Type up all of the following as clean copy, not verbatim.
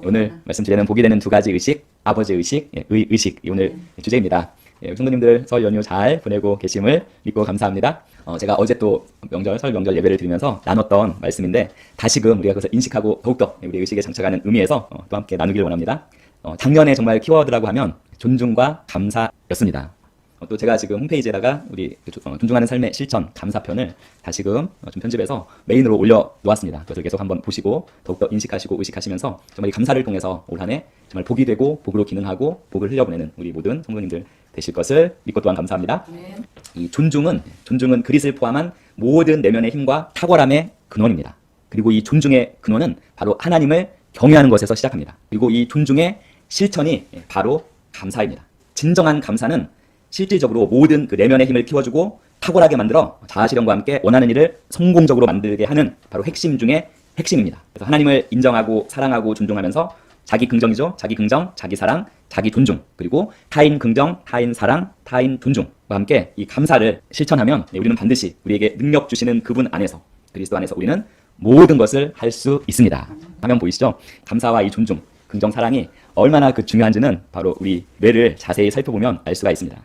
오늘 말씀 주제는 복이 되는 두 가지 의식, 아버지 의식, 의식이 오늘 주제입니다. 성도님들 설 연휴 잘 보내고 계심을 믿고 감사합니다. 제가 어제 또 설 명절 예배를 드리면서 나눴던 말씀인데 다시금 우리가 그것을 인식하고 더욱더 우리 의식에 장착하는 의미에서 또 함께 나누길 원합니다. 작년에 정말 키워드라고 하면 존중과 감사였습니다. 또 제가 지금 홈페이지에다가 우리 존중하는 삶의 실천 감사편을 다시금 좀 편집해서 메인으로 올려놓았습니다. 그것을 계속 한번 보시고 더욱더 인식하시고 의식하시면서 정말 이 감사를 통해서 올 한 해 정말 복이 되고 복으로 기능하고 복을 흘려보내는 우리 모든 성도님들 되실 것을 믿고 또한 감사합니다. 이 존중은 그릿을 포함한 모든 내면의 힘과 탁월함의 근원입니다. 그리고 이 존중의 근원은 바로 하나님을 경외하는 것에서 시작합니다. 그리고 이 존중의 실천이 바로 감사입니다. 진정한 감사는 실질적으로 모든 그 내면의 힘을 키워주고 탁월하게 만들어 자아실현과 함께 원하는 일을 성공적으로 만들게 하는 바로 핵심 중의 핵심입니다. 그래서 하나님을 인정하고 사랑하고 존중하면서 자기 긍정이죠. 자기 긍정, 자기 사랑, 자기 존중, 그리고 타인 긍정, 타인 사랑, 타인 존중과 함께 이 감사를 실천하면 우리는 반드시 우리에게 능력 주시는 그분 안에서, 그리스도 안에서 우리는 모든 것을 할 수 있습니다. 화면 보이시죠? 감사와 이 존중, 긍정, 사랑이 얼마나 중요한지는 바로 우리 뇌를 자세히 살펴보면 알 수가 있습니다.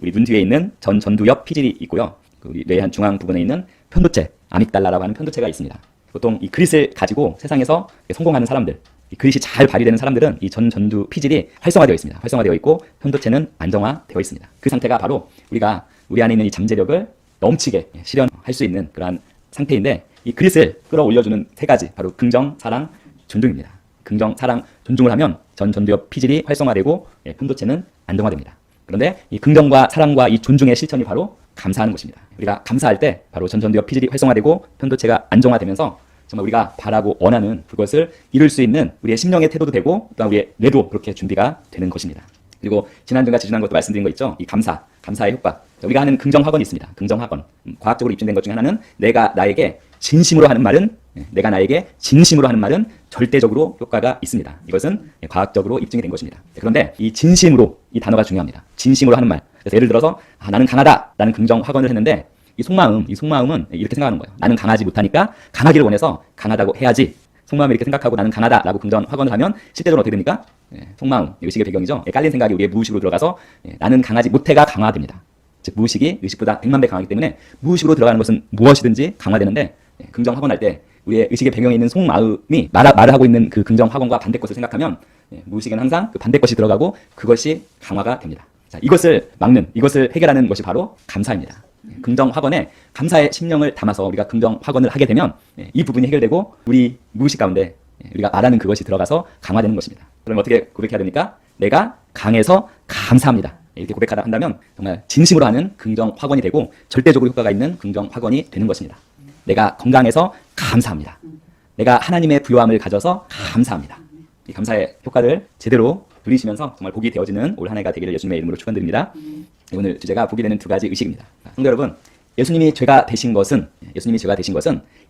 우리 눈 뒤에 있는 전두엽 피질이 있고요. 우리 뇌의 한 중앙 부분에 있는 편도체, 아믹달라라고 하는 편도체가 있습니다. 보통 이 그릿을 가지고 세상에서 성공하는 사람들, 이 그릿이 잘 발휘되는 사람들은 이 전두 피질이 활성화되어 있습니다. 활성화되어 있고 편도체는 안정화되어 있습니다. 그 상태가 바로 우리가 우리 안에 있는 이 잠재력을 넘치게 실현할 수 있는 그러한 상태인데, 이 그릿을 끌어올려주는 세 가지, 바로 긍정, 사랑, 존중입니다. 긍정, 사랑, 존중을 하면 전두엽 피질이 활성화되고 편도체는 안정화됩니다. 그런데 이 긍정과 사랑과 이 존중의 실천이 바로 감사하는 것입니다. 우리가 감사할 때 바로 전두엽 피질이 활성화되고 편도체가 안정화되면서 정말 우리가 바라고 원하는 그것을 이룰 수 있는 우리의 심령의 태도도 되고 또한 우리의 뇌도 그렇게 준비가 되는 것입니다. 그리고 지난주가 지난 것도 말씀드린 거 있죠. 이 감사의 효과. 우리가 하는 긍정학원이 있습니다. 긍정학원. 과학적으로 입증된 것 중에 하나는 내가 나에게 진심으로 하는 말은 절대적으로 효과가 있습니다. 이것은 과학적으로 입증이 된 것입니다. 그런데 이 진심으로, 이 단어가 중요합니다. 진심으로 하는 말. 그래서 예를 들어서 나는 강하다 라는 긍정학원을 했는데 이 속마음은 이렇게 생각하는 거예요. 나는 강하지 못하니까 강하기를 원해서 강하다고 해야지. 속마음이 이렇게 생각하고 나는 강하다라고 긍정학원을 하면 실제로는 어떻게 됩니까? 속마음, 의식의 배경이죠. 깔린 생각이 우리의 무의식으로 들어가서 나는 강하지 못해가 강화됩니다. 즉 무의식이 의식보다 100만 배 강하기 때문에 무의식으로 들어가는 것은 무엇이든지 강화되는데, 긍정학원할 때 우리의 의식의 배경에 있는 속마음이 말을 하고 있는 그 긍정학원과 반대 것을 생각하면 무의식은 항상 그 반대 것이 들어가고 그것이 강화가 됩니다. 자, 이것을 해결하는 것이 바로 감사입니다. 긍정학원에 감사의 심령을 담아서 우리가 긍정학원을 하게 되면 이 부분이 해결되고 우리 무의식 가운데 우리가 말하는 그것이 들어가서 강화되는 것입니다. 그럼 어떻게 고백해야 됩니까? 내가 강해서 감사합니다. 이렇게 고백하다 한다면 정말 진심으로 하는 긍정학원이 되고 절대적으로 효과가 있는 긍정학원이 되는 것입니다. 내가 건강해서 감사합니다. 내가 하나님의 부요함을 가져서 감사합니다. 이 감사의 효과를 제대로 누리시면서 정말 복이 되어지는 올 한 해가 되기를 예수님의 이름으로 축원드립니다. 오늘 주제가 복이 되는 두 가지 의식입니다. 성도 여러분, 예수님이 죄가 되신 것은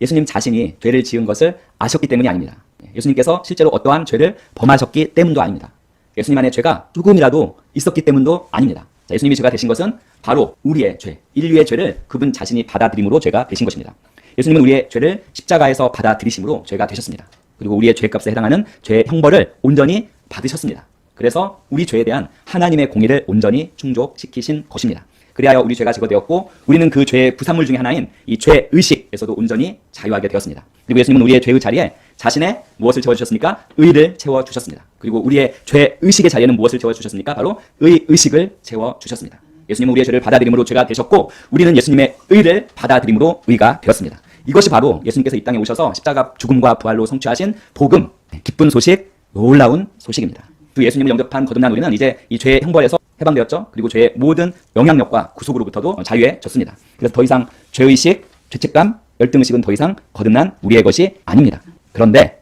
예수님 자신이 죄를 지은 것을 아셨기 때문이 아닙니다. 예수님께서 실제로 어떠한 죄를 범하셨기 때문도 아닙니다. 예수님 안에 죄가 조금이라도 있었기 때문도 아닙니다. 자, 예수님이 죄가 되신 것은 바로 우리의 죄, 인류의 죄를 그분 자신이 받아들임으로 죄가 되신 것입니다. 예수님은 우리의 죄를 십자가에서 받아들이심으로 죄가 되셨습니다. 그리고 우리의 죄값에 해당하는 죄의 형벌을 온전히 받으셨습니다. 그래서 우리 죄에 대한 하나님의 공의를 온전히 충족시키신 것입니다. 그리하여 우리 죄가 제거되었고 우리는 그 죄의 부산물 중에 하나인 이 죄의식에서도 온전히 자유하게 되었습니다. 그리고 예수님은 우리의 죄의 자리에 자신의 무엇을 채워주셨습니까? 의를 채워주셨습니다. 그리고 우리의 죄의식의 자리에는 무엇을 채워주셨습니까? 바로 의의식을 채워주셨습니다. 예수님은 우리의 죄를 받아들임으로 죄가 되셨고 우리는 예수님의 의를 받아들임으로 의가 되었습니다. 이것이 바로 예수님께서 이 땅에 오셔서 십자가 죽음과 부활로 성취하신 복음, 기쁜 소식, 놀라운 소식입니다. 그 예수님을 영접한 거듭난 우리는 이제 이 죄의 형벌에서 해방되었죠. 그리고 죄의 모든 영향력과 구속으로부터도 자유해졌습니다. 그래서 더 이상 죄의식, 죄책감, 열등의식은 더 이상 거듭난 우리의 것이 아닙니다. 그런데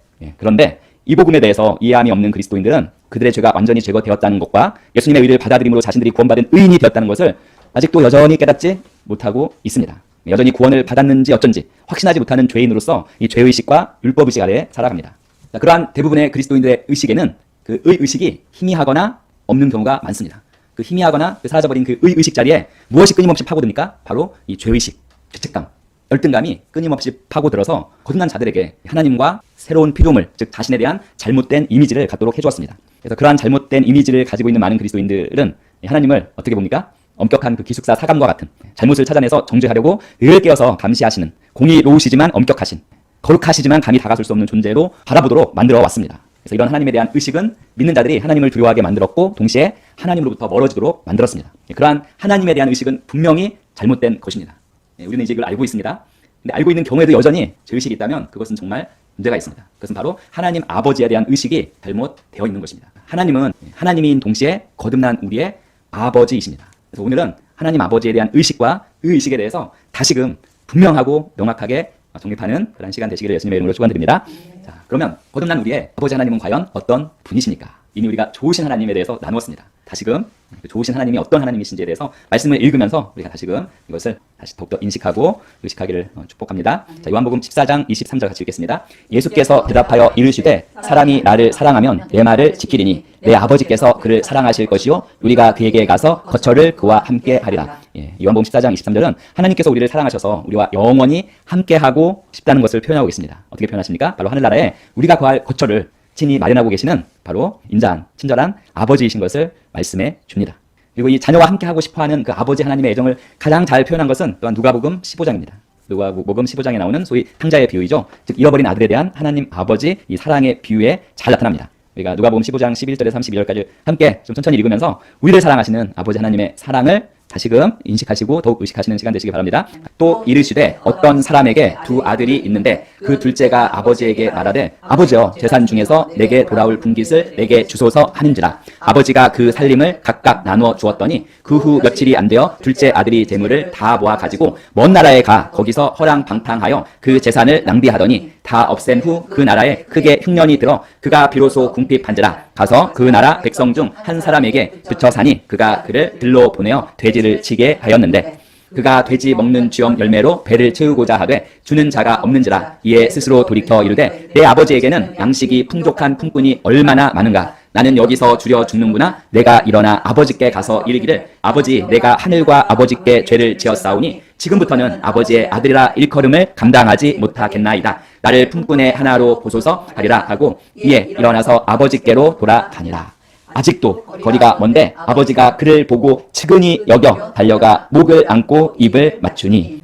이 복음에 대해서 이해함이 없는 그리스도인들은 그들의 죄가 완전히 제거되었다는 것과 예수님의 의를 받아들임으로 자신들이 구원받은 의인이 되었다는 것을 아직도 여전히 깨닫지 못하고 있습니다. 여전히 구원을 받았는지 어쩐지 확신하지 못하는 죄인으로서 이 죄의식과 율법의식 아래에 살아갑니다. 자, 그러한 대부분의 그리스도인들의 의식에는 그 의의식이 희미하거나 없는 경우가 많습니다. 그 희미하거나 사라져버린 그 의의식 자리에 무엇이 끊임없이 파고듭니까? 바로 이 죄의식, 죄책감, 열등감이 끊임없이 파고들어서 거듭난 자들에게 하나님과 새로운 피조물, 즉 자신에 대한 잘못된 이미지를 갖도록 해주었습니다. 그래서 그러한 잘못된 이미지를 가지고 있는 많은 그리스도인들은 하나님을 어떻게 봅니까? 엄격한 그 기숙사 사감과 같은 잘못을 찾아내서 정죄하려고 늘 깨어서 감시하시는 공의로우시지만 엄격하신 거룩하시지만 감히 다가설 수 없는 존재로 바라보도록 만들어 왔습니다. 그래서 이런 하나님에 대한 의식은 믿는 자들이 하나님을 두려워하게 만들었고 동시에 하나님으로부터 멀어지도록 만들었습니다. 그러한 하나님에 대한 의식은 분명히 잘못된 것입니다. 우리는 이제 이걸 알고 있습니다. 근데 알고 있는 경우에도 여전히 죄의식이 있다면 그것은 정말 문제가 있습니다. 그것은 바로 하나님 아버지에 대한 의식이 잘못되어 있는 것입니다. 하나님은 하나님인 동시에 거듭난 우리의 아버지이십니다. 그래서 오늘은 하나님 아버지에 대한 의식과 의식에 대해서 다시금 분명하고 명확하게 정립하는 그런 시간 되시기를 예수님의 이름으로 축원드립니다. 자, 그러면 거듭난 우리의 아버지 하나님은 과연 어떤 분이십니까? 이미 우리가 좋으신 하나님에 대해서 나누었습니다. 다시금 좋으신 하나님이 어떤 하나님이신지에 대해서 말씀을 읽으면서 우리가 다시금 이것을 다시 더욱더 인식하고 의식하기를 축복합니다. 자, 요한복음 14장 23절 같이 읽겠습니다. 예수께서 대답하여 이르시되 사람이 나를 사랑하면 내 말을 지키리니 내 아버지께서 그를 사랑하실 것이요 우리가 그에게 가서 거처를 그와 함께 하리라. 요한복음 14장 23절은 하나님께서 우리를 사랑하셔서 우리와 영원히 함께하고 싶다는 것을 표현하고 있습니다. 어떻게 표현하십니까? 바로 하늘나라에 우리가 거할 거처를 친히 마련하고 계시는 바로 인자한 친절한 아버지이신 것을 말씀해 줍니다. 그리고 이 자녀와 함께하고 싶어하는 그 아버지 하나님의 애정을 가장 잘 표현한 것은 또한 누가복음 15장입니다. 누가복음 15장에 나오는 소위 탕자의 비유이죠. 즉 잃어버린 아들에 대한 하나님 아버지 이 사랑의 비유에 잘 나타납니다. 우리가 누가복음 15장 11절에서 32절까지 함께 좀 천천히 읽으면서 우리를 사랑하시는 아버지 하나님의 사랑을 다시금 인식하시고 더욱 의식하시는 시간 되시기 바랍니다. 또 이르시되 어떤 사람에게 두 아들이 있는데 그 둘째가 아버지에게 말하되 아버지여 재산 중에서 내게 돌아올 분깃을 내게 주소서 하는지라. 아버지가 그 살림을 각각 나누어 주었더니 그 후 며칠이 안 되어 둘째 아들이 재물을 다 모아 가지고 먼 나라에 가 거기서 허랑방탕하여 그 재산을 낭비하더니 다 없앤 후 그 나라에 크게 흉년이 들어 그가 비로소 궁핍한지라. 가서 그 나라 백성 중 한 사람에게 그쳐 사니 그가 그를 들로 보내어 돼지를 치게 하였는데 그가 돼지 먹는 쥐엄 열매로 배를 채우고자 하되 주는 자가 없는지라. 이에 스스로 돌이켜 이르되 내 아버지에게는 양식이 풍족한 품꾼이 얼마나 많은가. 나는 여기서 주려 죽는구나. 내가 일어나 아버지께 가서 이르기를 아버지 내가 하늘과 아버지께 죄를 지었사오니 지금부터는 아버지의 아들이라 일컬음을 감당하지 못하겠나이다. 나를 품꾼의 하나로 보소서 하리라 하고 이에 일어나서 아버지께로 돌아가니라. 아직도 거리가 먼데 아버지가 그를 보고 측은히 여겨 달려가 목을 안고 입을 맞추니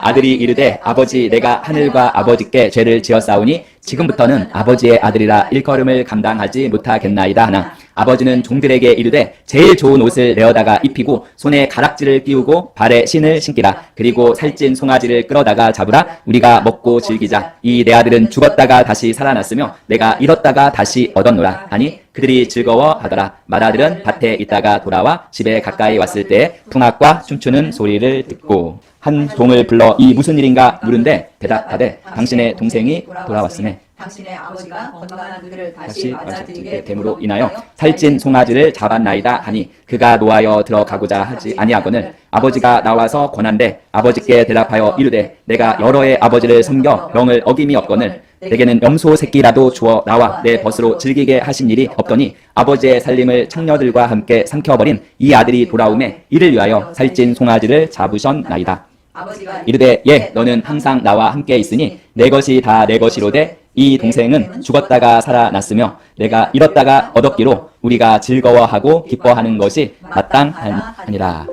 아들이 이르되 아버지 내가 하늘과 아버지께 죄를 지었사오니 지금부터는 아버지의 아들이라 일컬음을 감당하지 못하겠나이다 하나 아버지는 종들에게 이르되 제일 좋은 옷을 내어다가 입히고 손에 가락지를 끼우고 발에 신을 신기라. 그리고 살찐 송아지를 끌어다가 잡으라. 우리가 먹고 즐기자. 이 내 아들은 죽었다가 다시 살아났으며 내가 잃었다가 다시 얻었노라 하니 그들이 즐거워하더라. 맏아들은 밭에 있다가 돌아와 집에 가까이 왔을 때 풍악과 춤추는 소리를 듣고 한 종을 불러 이 무슨 일인가 물은데 대답하되 당신의 동생이 돌아왔으매 당신의 아버지가 건강한 그들을 다시 맞아들이게 됨으로 인하여 살찐 송아지를 잡았나이다 하니 그가 노하여 들어가고자 하지 아니하거늘 아버지가 나와서 권한대 아버지께 대답하여 이르되 내가 여러 해 아버지를 섬겨 명을 어김이 없거늘 내게는 염소 새끼라도 주어 나와 내 벗으로 즐기게 하신 일이 없더니 아버지의 살림을 창녀들과 함께 삼켜버린 이 아들이 돌아오매 이를 위하여 살찐 송아지를 잡으셨나이다. 이르되 예 너는 항상 나와 함께 있으니 내 것이 다 내 것이로되 이 동생은 죽었다가 살아났으며 내가 잃었다가 얻었기로 우리가 즐거워하고 기뻐하는 것이 마땅하니라.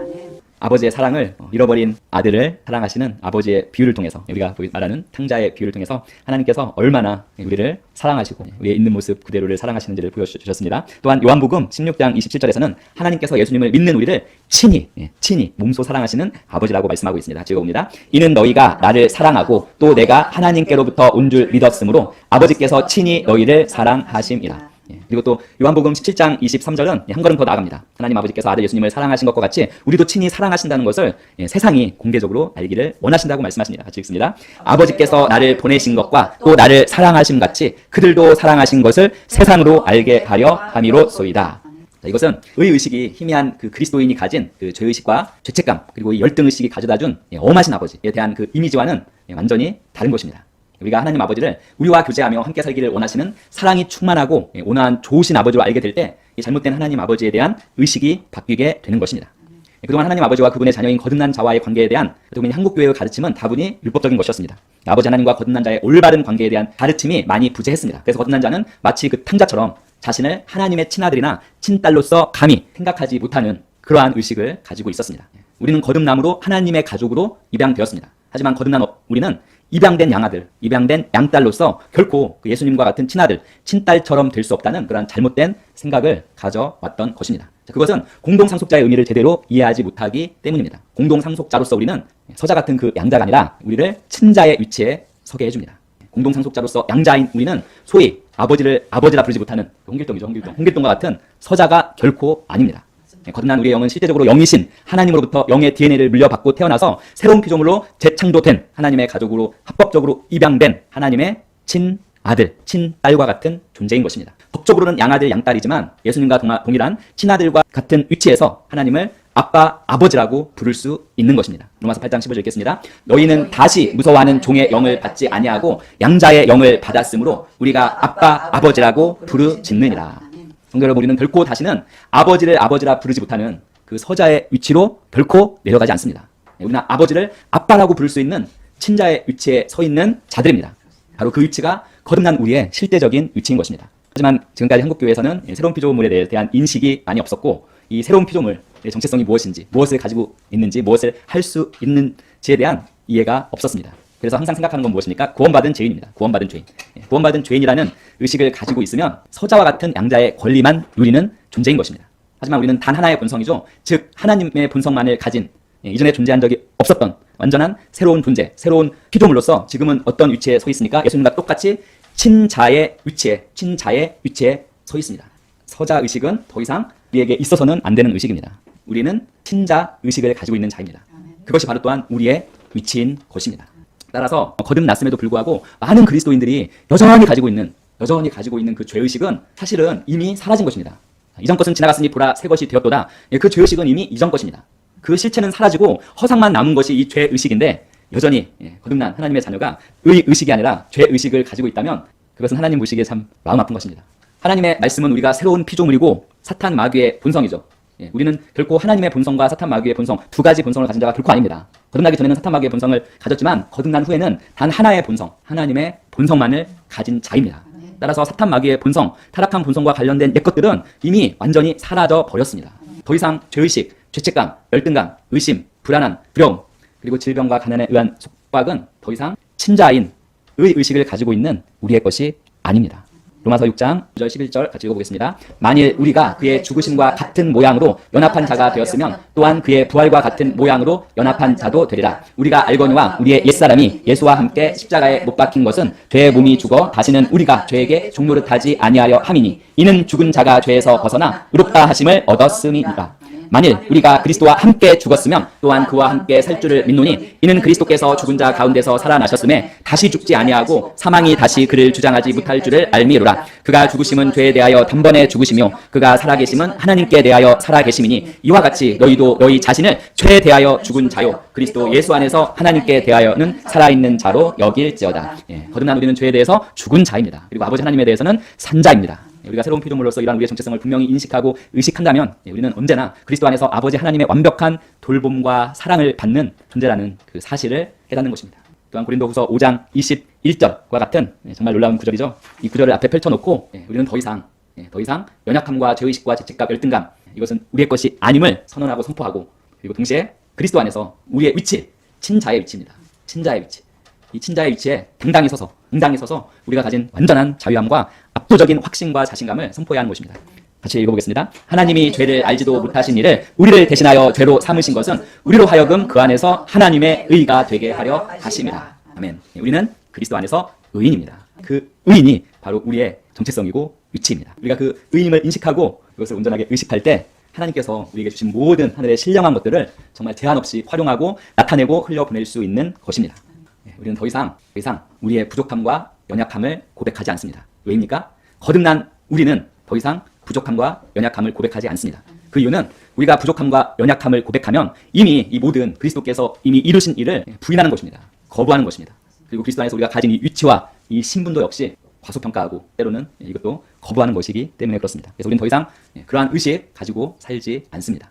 아버지의 사랑을 잃어버린 아들을 사랑하시는 아버지의 비유를 통해서 우리가 말하는 탕자의 비유를 통해서 하나님께서 얼마나 우리를 사랑하시고 우리의 있는 모습 그대로를 사랑하시는지를 보여주셨습니다. 또한 요한복음 16장 27절에서는 하나님께서 예수님을 믿는 우리를 친히 몸소 사랑하시는 아버지라고 말씀하고 있습니다. 즐거웁니다. 이는 너희가 나를 사랑하고 또 내가 하나님께로부터 온 줄 믿었으므로 아버지께서 친히 너희를 사랑하심이라. 그리고 또 요한복음 17장 23절은 한 걸음 더 나아갑니다. 하나님 아버지께서 아들 예수님을 사랑하신 것과 같이 우리도 친히 사랑하신다는 것을 세상이 공개적으로 알기를 원하신다고 말씀하십니다. 같이 읽습니다. 아버지께서 나를 보내신 것과 또 나를 사랑하심 같이 그들도 사랑하신 것을 세상으로 알게 하려 함이로소이다. 이것은 의의식이 희미한 그 그리스도인이 가진 그 죄의식과 죄책감 그리고 이 열등의식이 가져다준 엄하신 아버지에 대한 그 이미지와는 완전히 다른 것입니다. 우리가 하나님 아버지를 우리와 교제하며 함께 살기를 원하시는 사랑이 충만하고 온화한 좋으신 아버지로 알게 될 때 이 잘못된 하나님 아버지에 대한 의식이 바뀌게 되는 것입니다. 그동안 하나님 아버지와 그분의 자녀인 거듭난 자와의 관계에 대한 그동안 한국교회의 가르침은 다분히 율법적인 것이었습니다. 아버지 하나님과 거듭난 자의 올바른 관계에 대한 가르침이 많이 부재했습니다. 그래서 거듭난 자는 마치 그 탕자처럼 자신을 하나님의 친아들이나 친딸로서 감히 생각하지 못하는 그러한 의식을 가지고 있었습니다. 우리는 거듭남으로 하나님의 가족으로 입양되었습니다. 하지만 거듭난 우리는 입양된 양아들, 입양된 양딸로서 결코 그 예수님과 같은 친아들, 친딸처럼 될 수 없다는 그런 잘못된 생각을 가져왔던 것입니다. 그것은 공동상속자의 의미를 제대로 이해하지 못하기 때문입니다. 공동상속자로서 우리는 서자 같은 그 양자가 아니라 우리를 친자의 위치에 서게 해줍니다. 공동상속자로서 양자인 우리는 소위 아버지를 아버지라 부르지 못하는 홍길동이죠. 홍길동과 같은 서자가 결코 아닙니다. 거듭난 우리의 영은 실제적으로 영이신 하나님으로부터 영의 DNA를 물려받고 태어나서 새로운 피조물로 재창조된 하나님의 가족으로 합법적으로 입양된 하나님의 친아들, 친딸과 같은 존재인 것입니다. 법적으로는 양아들, 양딸이지만 예수님과 동일한 친아들과 같은 위치에서 하나님을 아빠, 아버지라고 부를 수 있는 것입니다. 로마서 8장 15절 읽겠습니다. 너희는 다시 무서워하는 종의 영을 받지 아니하고 양자의 영을 받았으므로 우리가 아빠, 아버지라고 부르짖느니라. 성도 여러분, 우리는 결코 다시는 아버지를 아버지라 부르지 못하는 그 서자의 위치로 결코 내려가지 않습니다. 우리는 아버지를 아빠라고 부를 수 있는 친자의 위치에 서 있는 자들입니다. 바로 그 위치가 거듭난 우리의 실제적인 위치인 것입니다. 하지만 지금까지 한국교회에서는 새로운 피조물에 대한 인식이 많이 없었고, 이 새로운 피조물의 정체성이 무엇인지, 무엇을 가지고 있는지, 무엇을 할 수 있는지에 대한 이해가 없었습니다. 그래서 항상 생각하는 건 무엇입니까? 구원받은 죄인입니다. 구원받은 죄인. 구원받은 죄인이라는 의식을 가지고 있으면 서자와 같은 양자의 권리만 누리는 존재인 것입니다. 하지만 우리는 단 하나의 본성이죠. 즉 하나님의 본성만을 가진, 이전에 존재한 적이 없었던 완전한 새로운 존재, 새로운 피조물로서 지금은 어떤 위치에 서 있습니까? 예수님과 똑같이 친자의 위치에 서 있습니다. 서자 의식은 더 이상 우리에게 있어서는 안 되는 의식입니다. 우리는 친자 의식을 가지고 있는 자입니다. 그것이 바로 또한 우리의 위치인 것입니다. 따라서 거듭났음에도 불구하고 많은 그리스도인들이 여전히 가지고 있는 그 죄의식은 사실은 이미 사라진 것입니다. 이전 것은 지나갔으니 보라 새 것이 되었도다. 그 죄의식은 이미 이전 것입니다. 그 실체는 사라지고 허상만 남은 것이 이 죄의식인데, 여전히 거듭난 하나님의 자녀가 의식이 아니라 죄의식을 가지고 있다면 그것은 하나님 보시기에 참 마음 아픈 것입니다. 하나님의 말씀은 우리가 새로운 피조물이고 사탄 마귀의 본성이죠. 우리는 결코 하나님의 본성과 사탄 마귀의 본성, 두 가지 본성을 가진 자가 결코 아닙니다. 거듭나기 전에는 사탄 마귀의 본성을 가졌지만 거듭난 후에는 단 하나의 본성, 하나님의 본성만을 가진 자입니다. 따라서 사탄 마귀의 본성, 타락한 본성과 관련된 옛것들은 이미 완전히 사라져 버렸습니다. 더 이상 죄의식, 죄책감, 열등감, 의심, 불안함, 두려움, 그리고 질병과 가난에 의한 속박은 더 이상 친자인 의식을 가지고 있는 우리의 것이 아닙니다. 로마서 6장 9절 11절 같이 읽어보겠습니다. 만일 우리가 그의 죽으심과 같은 모양으로 연합한 자가 되었으면 또한 그의 부활과 같은 모양으로 연합한 자도 되리라. 우리가 알거니와 우리의 옛사람이 예수와 함께 십자가에 못 박힌 것은 죄의 몸이 죽어 다시는 우리가 죄에게 종노릇하지 아니하여 함이니 이는 죽은 자가 죄에서 벗어나 의롭다 하심을 얻었음이니라. 만일 우리가 그리스도와 함께 죽었으면 또한 그와 함께 살 줄을 믿노니 이는 그리스도께서 죽은 자 가운데서 살아나셨음에 다시 죽지 아니하고 사망이 다시 그를 주장하지 못할 줄을 알미로라. 그가 죽으심은 죄에 대하여 단번에 죽으시며 그가 살아계심은 하나님께 대하여 살아계심이니 이와 같이 너희도 너희 자신을 죄에 대하여 죽은 자요 그리스도 예수 안에서 하나님께 대하여는 살아있는 자로 여길지어다. 거듭난 우리는 죄에 대해서 죽은 자입니다. 그리고 아버지 하나님에 대해서는 산 자입니다. 우리가 새로운 피조물로서 이러한 우리의 정체성을 분명히 인식하고 의식한다면 우리는 언제나 그리스도 안에서 아버지 하나님의 완벽한 돌봄과 사랑을 받는 존재라는 그 사실을 깨닫는 것입니다. 또한 고린도후서 5장 21절과 같은 정말 놀라운 구절이죠. 이 구절을 앞에 펼쳐놓고 우리는 더 이상 연약함과 죄의식과 죄책감, 열등감, 이것은 우리의 것이 아님을 선언하고 선포하고, 그리고 동시에 그리스도 안에서 우리의 위치, 친자의 위치입니다. 친자의 위치. 이 친자의 위치에 당당히 서서 우리가 가진 완전한 자유함과 압도적인 확신과 자신감을 선포해야 하는 것입니다. 같이 읽어보겠습니다. 하나님이 죄를 알지도 못하신 이를 우리를 대신하여 죄로 삼으신 것은 우리로 하여금 그 안에서 하나님의 의가 되게 하려 하심이라. 아멘. 우리는 그리스도 안에서 의인입니다. 그 의인이 바로 우리의 정체성이고 위치입니다. 우리가 그 의인임을 인식하고 그것을 온전하게 의식할 때 하나님께서 우리에게 주신 모든 하늘의 신령한 것들을 정말 제한 없이 활용하고 나타내고 흘려보낼 수 있는 것입니다. 우리는 더 이상 우리의 부족함과 연약함을 고백하지 않습니다. 왜입니까? 거듭난 우리는 더 이상 부족함과 연약함을 고백하지 않습니다. 그 이유는 우리가 부족함과 연약함을 고백하면 이미 이 모든 그리스도께서 이미 이루신 일을 부인하는 것입니다. 거부하는 것입니다. 그리고 그리스도 안에서 우리가 가진 이 위치와 이 신분도 역시 과소평가하고 때로는 이것도 거부하는 것이기 때문에 그렇습니다. 그래서 우리는 더 이상 그러한 의식 가지고 살지 않습니다.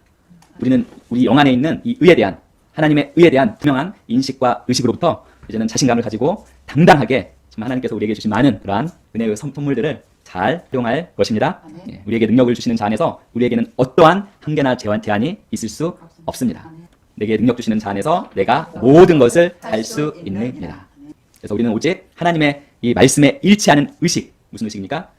우리는 우리 영 안에 있는 이 의에 대한 하나님의 의에 대한 분명한 인식과 의식으로부터 이제는 자신감을 가지고 당당하게 정말 하나님께서 우리에게 주신 많은 그러한 은혜의 선물들을 잘 활용할 것입니다. 예, 우리에게 능력을 주시는 자 안에서 우리에게는 어떠한 한계나 제한이 있을 수 없습니다. 내게 능력 주시는 자 안에서 내가 모든 것을 할 수 있느니라. 그래서 우리는 오직 하나님의 이 말씀에 일치하는 의식, 무슨 의식입니까?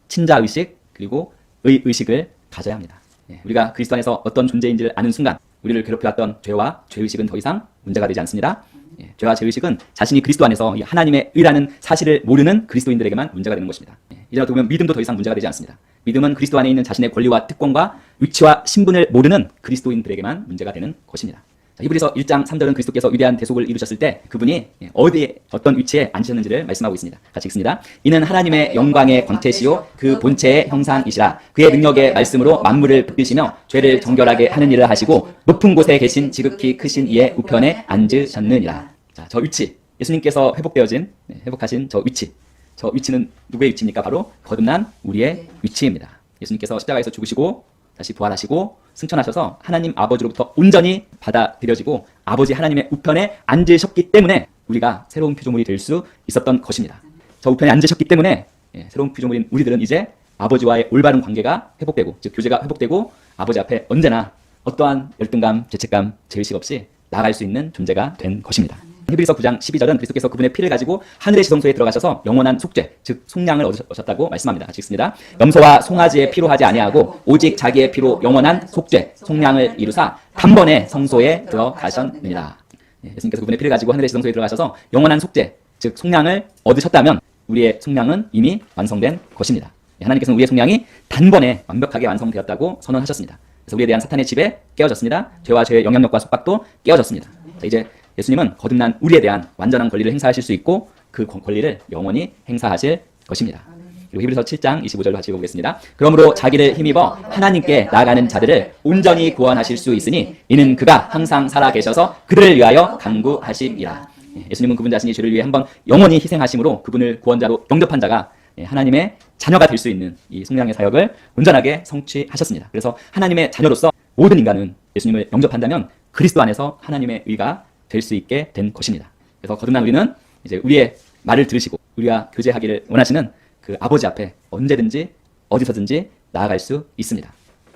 친자 의식 그리고 의 의식을 가져야 합니다. 예, 우리가 그리스도 안에서 어떤 존재인지를 아는 순간 우리를 괴롭혀왔던 죄와 죄의식은 더 이상 문제가 되지 않습니다. 예, 죄와 죄의식은 자신이 그리스도 안에서 이 하나님의 의라는 사실을 모르는 그리스도인들에게만 문제가 되는 것입니다. 예, 이제라도 보면 믿음도 더 이상 문제가 되지 않습니다. 믿음은 그리스도 안에 있는 자신의 권리와 특권과 위치와 신분을 모르는 그리스도인들에게만 문제가 되는 것입니다. 자, 히브리서 1장 3절은 그리스도께서 위대한 대속을 이루셨을 때 그분이 어디에 어떤 위치에 앉으셨는지를 말씀하고 있습니다. 같이 읽습니다. 이는 하나님의 영광의 광채시요 그 본체의 형상이시라. 그의 능력의 말씀으로 만물을 붙드시며 죄를 정결하게 하는 일을 하시고 높은 곳에 계신 지극히 크신 이의 우편에 앉으셨느니라. 자, 저 위치, 예수님께서 회복하신 저 위치는 누구의 위치입니까? 바로 거듭난 우리의 위치입니다. 예수님께서 십자가에서 죽으시고 다시 부활하시고 승천하셔서 하나님 아버지로부터 온전히 받아들여지고 아버지 하나님의 우편에 앉으셨기 때문에 우리가 새로운 피조물이 될 수 있었던 것입니다. 저 우편에 앉으셨기 때문에 새로운 피조물인 우리들은 이제 아버지와의 올바른 관계가 회복되고 즉 교제가 회복되고 아버지 앞에 언제나 어떠한 열등감, 죄책감, 죄의식 없이 나아갈 수 있는 존재가 된 것입니다. 히브리서 9장 12절은 그리스도께서 그분의 피를 가지고 하늘의 지성소에 들어가셔서 영원한 속죄, 즉 속량을 얻으셨다고 말씀합니다. 같이 읽습니다. 염소와 송아지의 피로 하지 아니하고 오직 자기의 피로 영원한 속죄, 속량을 이루사 단번에 성소에 들어가셨느니라. 예수님께서 그분의 피를 가지고 하늘의 지성소에 들어가셔서 영원한 속죄, 즉 속량을 얻으셨다면 우리의 속량은 이미 완성된 것입니다. 하나님께서는 우리의 속량이 단번에 완벽하게 완성되었다고 선언하셨습니다. 그래서 우리에 대한 사탄의 지배 깨어졌습니다. 죄와 죄의 영향력과 속박도 깨어졌습니다. 자, 이제 예수님은 거듭난 우리에 대한 완전한 권리를 행사하실 수 있고 그 권리를 영원히 행사하실 것입니다. 그리고 히브리서 7장 25절로 같이 읽어보겠습니다. 그러므로 자기를 힘입어 하나님께 나아가는 자들을 온전히 구원하실 수 있으니 이는 그가 항상 살아계셔서 그들을 위하여 간구하심이라. 예수님은 그분 자신이 죄를 위해 한번 영원히 희생하심으로 그분을 구원자로 영접한 자가 하나님의 자녀가 될 수 있는 이 속량의 사역을 온전하게 성취하셨습니다. 그래서 하나님의 자녀로서 모든 인간은 예수님을 영접한다면 그리스도 안에서 하나님의 의가 될 수 있게 된 것입니다. 그래서 거듭난 우리는 이제 우리의 말을 들으시고 우리와 교제하기를 원하시는 그 아버지 앞에 언제든지 어디서든지 나아갈 수 있습니다.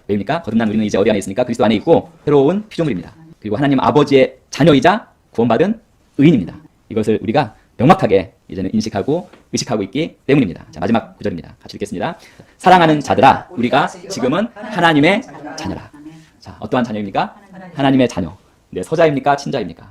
왜입니까? 거듭난 우리는 이제 어디 안에 있습니까? 그리스도 안에 있고 새로운 피조물입니다. 그리고 하나님 아버지의 자녀이자 구원받은 의인입니다. 이것을 우리가 명확하게 이제는 인식하고 의식하고 있기 때문입니다. 자, 마지막 구절입니다. 같이 읽겠습니다. 사랑하는 자들아, 우리가 지금은 하나님의 자녀라. 자, 어떠한 자녀입니까? 하나님의 자녀. 네, 서자입니까? 친자입니까?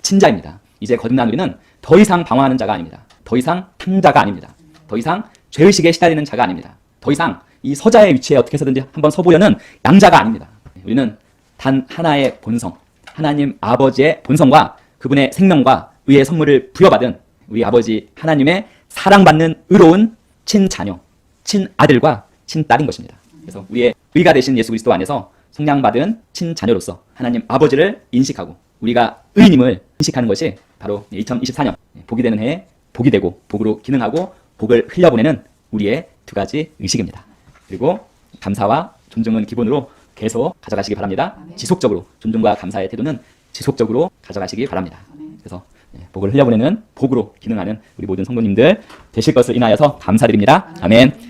친자입니다. 이제 거듭난 우리는 더 이상 방황하는 자가 아닙니다. 더 이상 탕자가 아닙니다. 더 이상 죄의식에 시달리는 자가 아닙니다. 더 이상 이 서자의 위치에 어떻게 해서든지 한번 서보려는 양자가 아닙니다. 우리는 단 하나의 본성, 하나님 아버지의 본성과 그분의 생명과 의의 선물을 부여받은 우리 아버지 하나님의 사랑받는 의로운 친자녀, 친아들과 친딸인 것입니다. 그래서 우리의 의가 되신 예수 그리스도 안에서 속량받은 친자녀로서 하나님 아버지를 인식하고 우리가 의인임을 인식하는 것이 바로 2024년 복이 되는 해에 복이 되고 복으로 기능하고 복을 흘려보내는 우리의 두 가지 의식입니다. 그리고 감사와 존중은 기본으로 계속 가져가시기 바랍니다. 지속적으로 존중과 감사의 태도는 지속적으로 가져가시기 바랍니다. 그래서 복을 흘려보내는 복으로 기능하는 우리 모든 성도님들 되실 것을 인하여서 감사드립니다. 아멘.